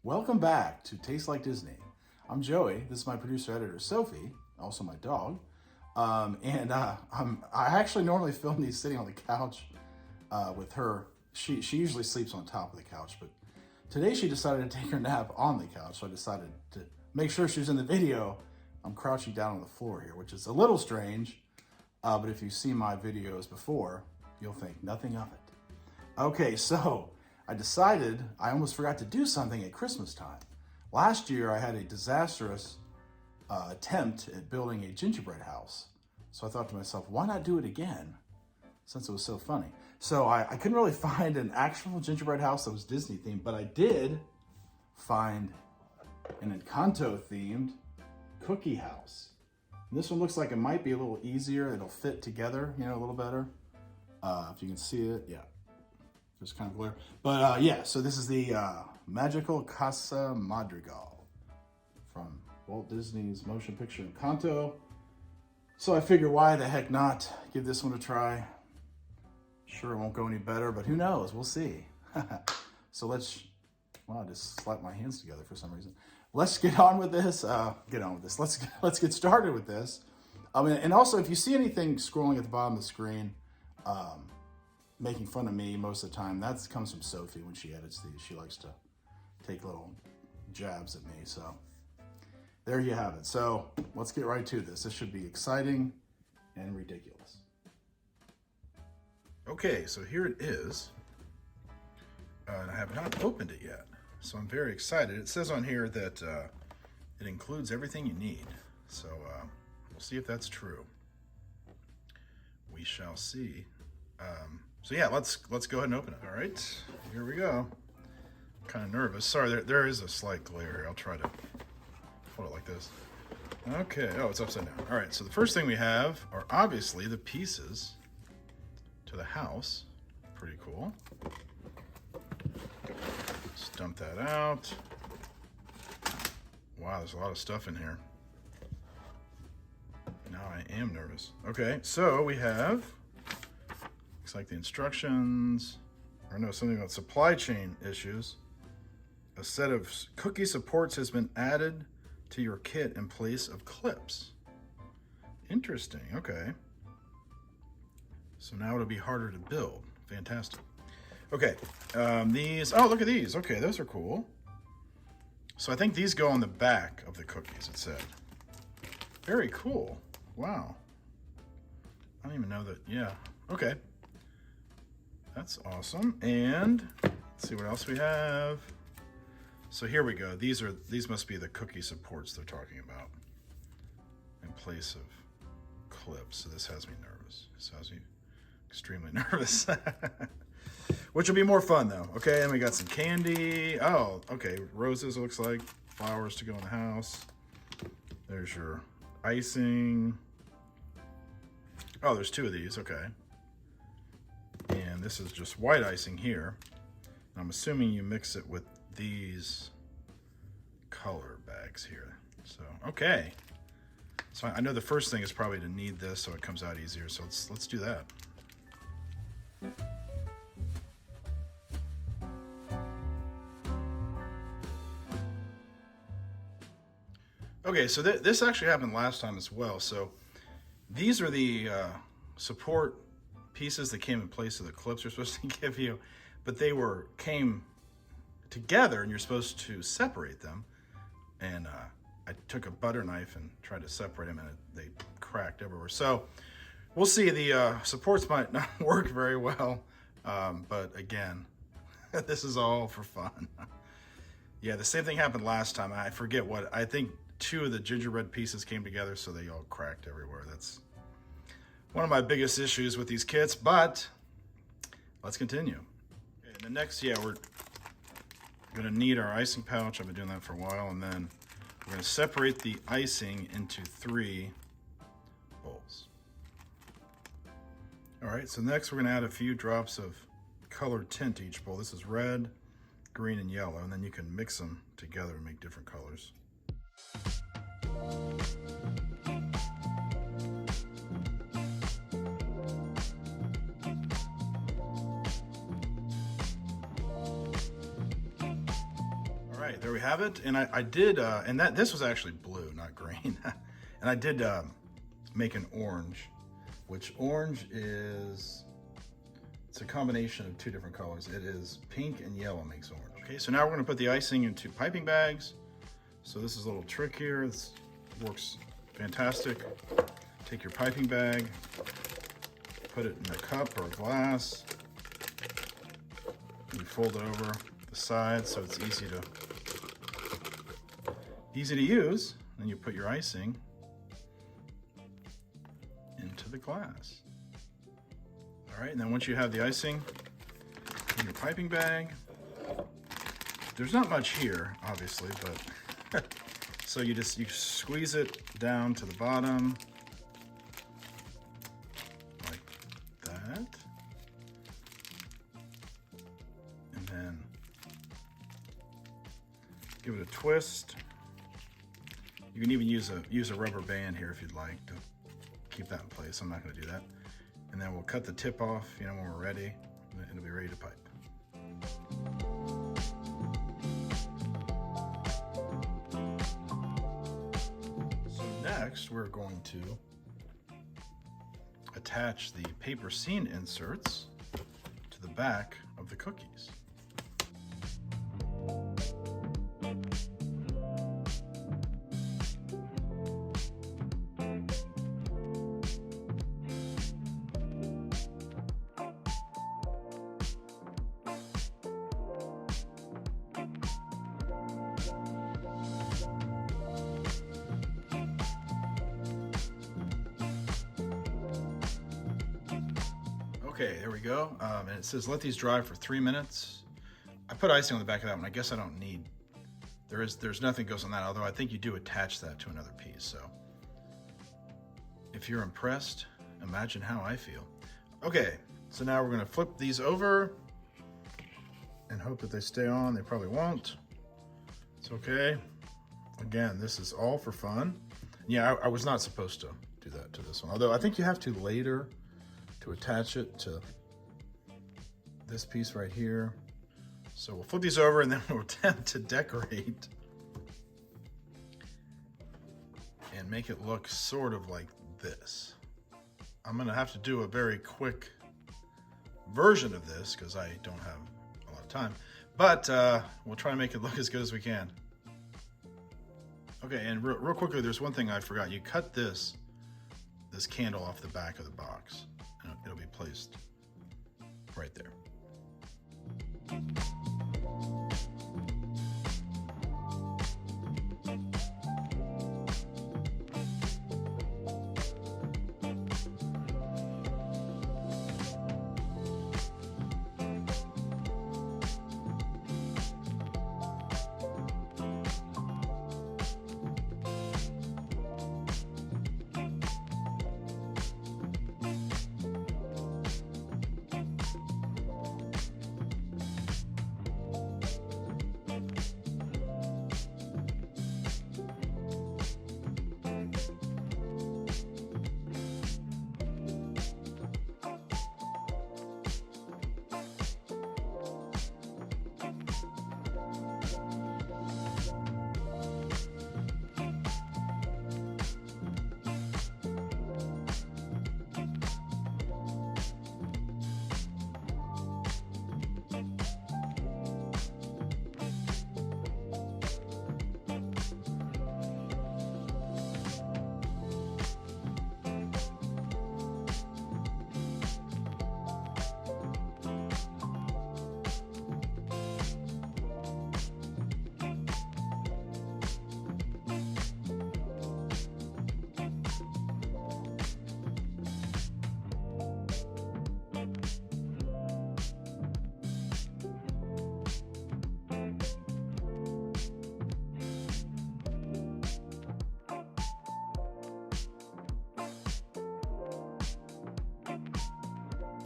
Welcome back to Taste Like Disney. I'm Joey. This is my producer editor Sophie, also my dog. I actually normally film these sitting on the couch with her. She usually sleeps on top of the couch, but today she decided to take her nap on the couch, so I decided to make sure she was in the video. I'm crouching down on the floor here, which is a little strange, but if you've seen my videos before, you'll think nothing of it. Okay, so I decided I almost forgot to do something at Christmas time. Last year, I had a disastrous attempt at building a gingerbread house. So I thought to myself, why not do it again since it was so funny? So I couldn't really find an actual gingerbread house that was Disney themed, but I did find an Encanto themed cookie house. And this one looks like it might be a little easier. It'll fit together, a little better. If you can see it, yeah. Just kind of glare. But yeah, so this is the magical Casa Madrigal from Walt Disney's motion picture Encanto. So I figured, why the heck not give this one a try? Sure, it won't go any better, but who knows? We'll see. So I just slapped my hands together for some reason. Let's get on with this. Let's get started with this. And also, if you see anything scrolling at the bottom of the screen, making fun of me most of the time, that comes from Sophie when she edits these. She likes to take little jabs at me. So there you have it. So let's get right to this. This should be exciting and ridiculous. Okay, so here it is. And I have not opened it yet, so I'm very excited. It says on here that it includes everything you need. So we'll see if that's true. We shall see. So yeah, let's go ahead and open it. All right, here we go. I'm kind of nervous. Sorry, there is a slight glare here. I'll try to hold it like this. Okay, oh, it's upside down. All right, so the first thing we have are obviously the pieces to the house. Pretty cool. Let's dump that out. Wow, there's a lot of stuff in here. Now I am nervous. Okay, so we have, looks like the instructions, or no, something about supply chain issues. A set of cookie supports has been added to your kit in place of clips. Interesting, okay. So now it'll be harder to build. Fantastic. Okay, oh, look at these. Okay, those are cool. So I think these go on the back of the cookies, it said. Very cool. Wow. I don't even know that, yeah. Okay. That's awesome. And let's see what else we have. So here we go. These must be the cookie supports they're talking about in place of clips. So this has me nervous. This has me extremely nervous. Which will be more fun though. Okay, and we got some candy. Oh, okay, roses, it looks like. Flowers to go in the house. There's your icing. Oh, there's two of these, okay. And this is just white icing here. I'm assuming you mix it with these color bags here. So, okay. So I know the first thing is probably to knead this so it comes out easier. So let's do that. Okay, so this actually happened last time as well. So these are the support pieces that came in place of the clips you're supposed to give you, but they came together and you're supposed to separate them. And I took a butter knife and tried to separate them, and they cracked everywhere. So we'll see. The supports might not work very well, but again, this is all for fun. Yeah, the same thing happened last time. I forget what, I think two of the gingerbread pieces came together, so they all cracked everywhere. That's one of my biggest issues with these kits, but let's continue. Okay, the next, yeah, we're gonna knead our icing pouch. I've been doing that for a while, and then we're gonna separate the icing into 3 bowls. All right, so next we're gonna add a few drops of colored tint to each bowl. This is red, green, and yellow, and then you can mix them together and make different colors. right, there we have it. And I did, and this was actually blue, not green. And I did make an orange, which orange is, it's a combination of two different colors. It is pink and yellow makes orange. Okay, so now we're gonna put the icing into piping bags. So this is a little trick here. This works fantastic. Take your piping bag, put it in a cup or a glass. You fold it over the side so it's easy to use. Then you put your icing into the glass. All right, and then once you have the icing in your piping bag, there's not much here, obviously, but so you squeeze it down to the bottom like that, and then give it a twist. You can even use a rubber band here if you'd like to keep that in place. I'm not going to do that. And then we'll cut the tip off, you know, when we're ready, and it'll be ready to pipe. So next, we're going to attach the paper scene inserts to the back of the cookies. Okay, there we go. And it says let these dry for 3 minutes. I put icing on the back of that one. I guess I don't need, there's nothing goes on that, although I think you do attach that to another piece. So if you're impressed, imagine how I feel. Okay, so now we're gonna flip these over and hope that they stay on. They probably won't. It's okay. Again, this is all for fun. Yeah, I was not supposed to do that to this one, although I think you have to later to attach it to this piece right here. So we'll flip these over and then we'll attempt to decorate and make it look sort of like this. I'm gonna have to do a very quick version of this because I don't have a lot of time, but we'll try to make it look as good as we can. Okay, and real quickly, there's one thing I forgot. You cut this candle off the back of the box. It'll be placed right there.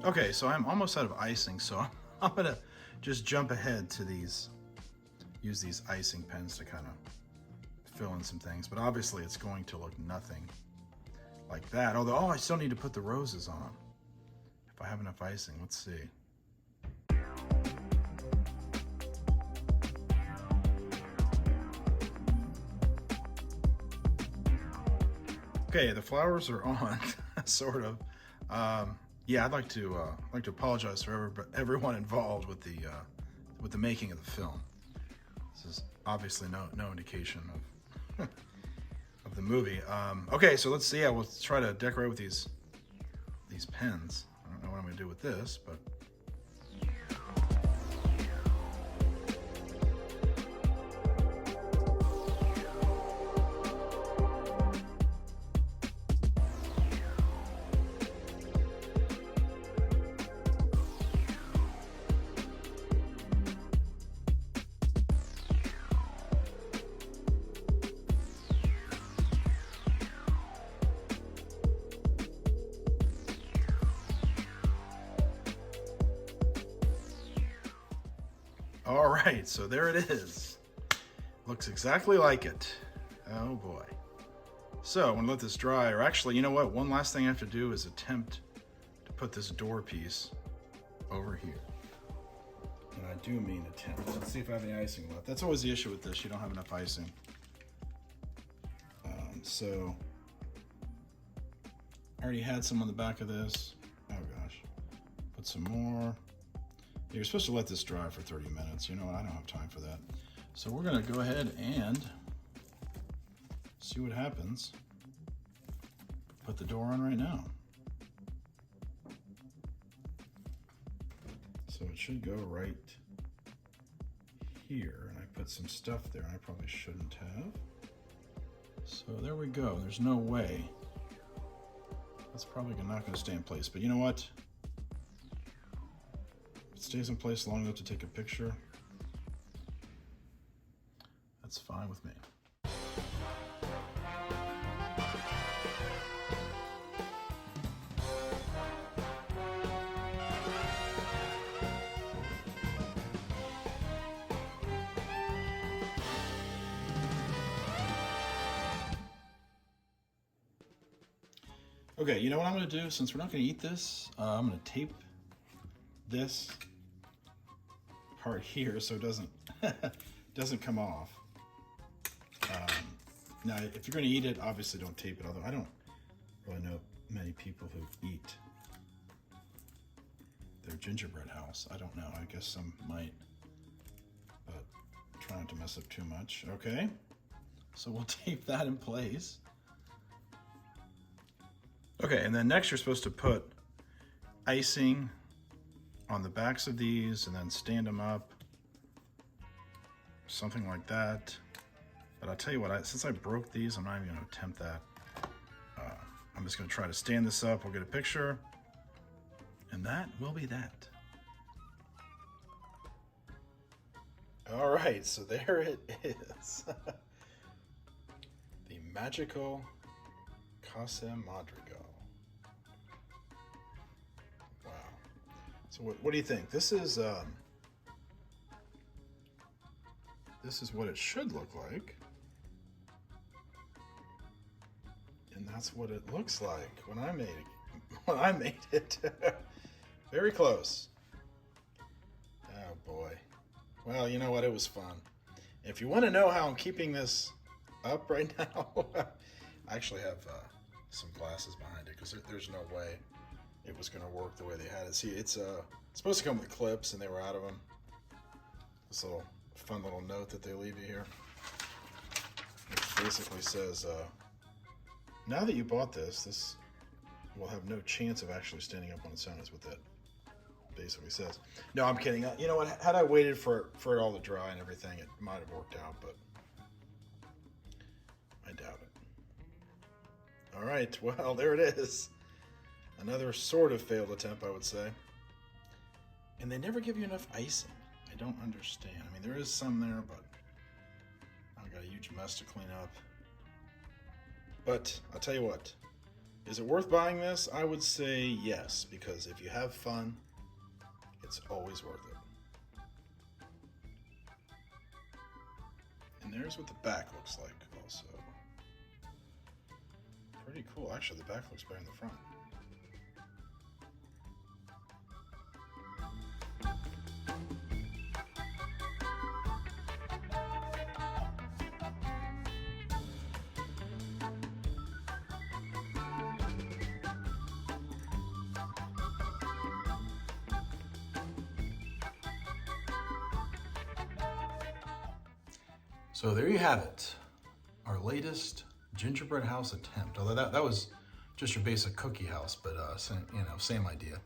Okay, so I'm almost out of icing, so I'm gonna just jump ahead to these, use these icing pens to kind of fill in some things, but obviously it's going to look nothing like that. Although, oh, I still need to put the roses on. If I have enough icing, let's see. Okay, the flowers are on, sort of. Yeah, I'd like to apologize for everyone involved with the making of the film. This is obviously no indication of of the movie. Okay, so let's see. Yeah, we'll try to decorate with these pens. I don't know what I'm gonna do with this, but. All right, so there it is. Looks exactly like it. Oh boy. So I'm gonna let this dry, or actually, you know what? One last thing I have to do is attempt to put this door piece over here. And I do mean attempt. Let's see if I have any icing left. That's always the issue with this. You don't have enough icing. So I already had some on the back of this. Oh gosh. Put some more. You're supposed to let this dry for 30 minutes. You know what? I don't have time for that. So we're gonna go ahead and see what happens. Put the door on right now. So it should go right here. And I put some stuff there and I probably shouldn't have. So there we go. There's no way. That's probably not gonna stay in place, but you know what? If it stays in place long enough to take a picture, that's fine with me. Okay, you know what I'm gonna do? Since we're not gonna eat this, I'm gonna tape this part here so it doesn't come off. Now, if you're gonna eat it, obviously don't tape it, although I don't really know many people who eat their gingerbread house. I don't know, I guess some might, but try not to mess up too much. Okay, so we'll tape that in place. Okay, and then next you're supposed to put icing on the backs of these and then stand them up, something like that. But I'll tell you what, since I broke these, I'm not even gonna attempt that. I'm just gonna try to stand this up, we'll get a picture, and that will be that. All right, so there it is. The magical Casa Madrigal. Wow. So what do you think? This is what it should look like. And that's what it looks like when I made it. Very close. Oh boy. Well, you know what? It was fun. If you want to know how I'm keeping this up right now, I actually have some glasses behind it because there's no way it was going to work the way they had it. See, it's supposed to come with clips and they were out of them. This little fun little note that they leave you here. It basically says, now that you bought this will have no chance of actually standing up on its own, is what that basically says. No, I'm kidding. You know what? Had I waited for it all to dry and everything, it might have worked out, but I doubt it. All right, well, there it is. Another sort of failed attempt, I would say. And they never give you enough icing. I don't understand. I mean, there is some there, but I've got a huge mess to clean up. But I'll tell you what, is it worth buying this? I would say yes, because if you have fun, it's always worth it. And there's what the back looks like also. Pretty cool. Actually, the back looks better than the front. So there you have it, our latest gingerbread house attempt. Although that was just your basic cookie house, but same idea.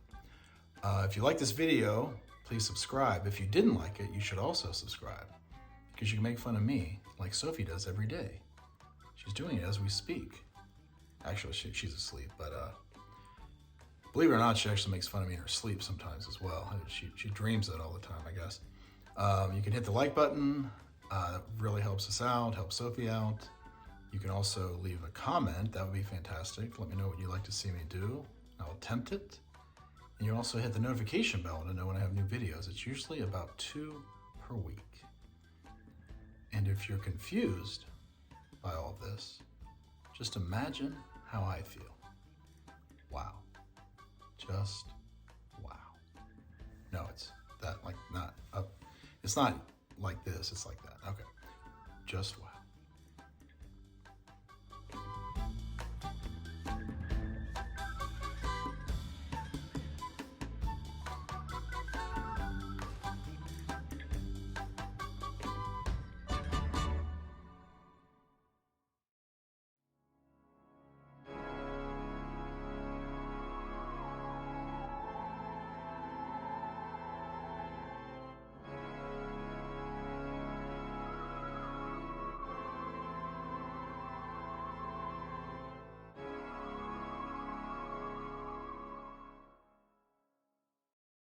If you like this video, please subscribe. If you didn't like it, you should also subscribe, because you can make fun of me like Sophie does every day. She's doing it as we speak. Actually, she's asleep, but believe it or not, she actually makes fun of me in her sleep sometimes as well. She dreams it all the time, I guess. You can hit the like button. That really helps us out, helps Sophie out. You can also leave a comment. That would be fantastic. Let me know what you'd like to see me do. I'll attempt it. And you also hit the notification bell to know when I have new videos. It's usually about 2 per week. And if you're confused by all of this, just imagine how I feel. Wow. Just wow. No, it's that, like, not up. It's not like this, it's like that. Okay. Just wow.